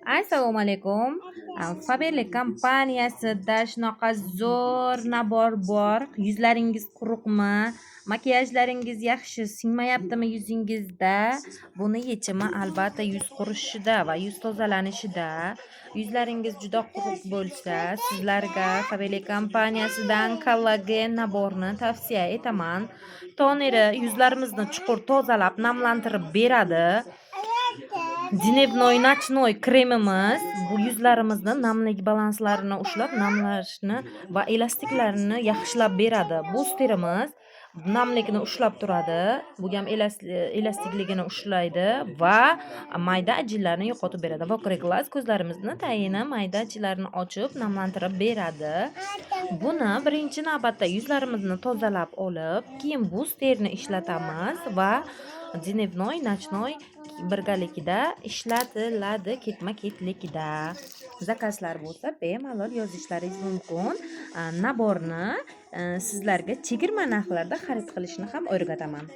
Assalomu alaykum. Faberli kompaniyasida shunaqa zo'r nabor bor. Yuzlaringiz quruqmi? Makiyajlaringiz yaxshi singmayaptimi yuzingizda? Buni yechimi albatta yuz qurishida va yuz tozalanishida. Yuzlaringiz juda quruq bo'lsa, sizlarga Faberli kompaniyasidan kollagen naborni tavsiya etaman. Toneri yuzlarimizni chuqur tozalab, namlantirib beradi. Dnevnoy Nochnoy kremimiz bu yuzlarimizni namlik balanslarini ushlab, namlashni va elastiklarni yaxshilab beradi. Boosterimiz namlikni ushlab turadi. Bu ham elastikligini ushlaydi va mayda ajinlarni yo'qotib beradi. Vokre glass ko'zlarimizni tayini mayda ajinlarni ochib, namlantirib beradi. Buni birinchi navbatda yuzlarimizni tozalab olib, keyin boosterni ishlatamiz va Dnevnoy Nochnoy birgalikda ishlatiladi ketma-ketlikda. Zakazlar bo'lsa bemalol yozishlaringiz mumkin. Naborni sizlarga chegirma narxlarda xarid qilishni ham o'rgataman.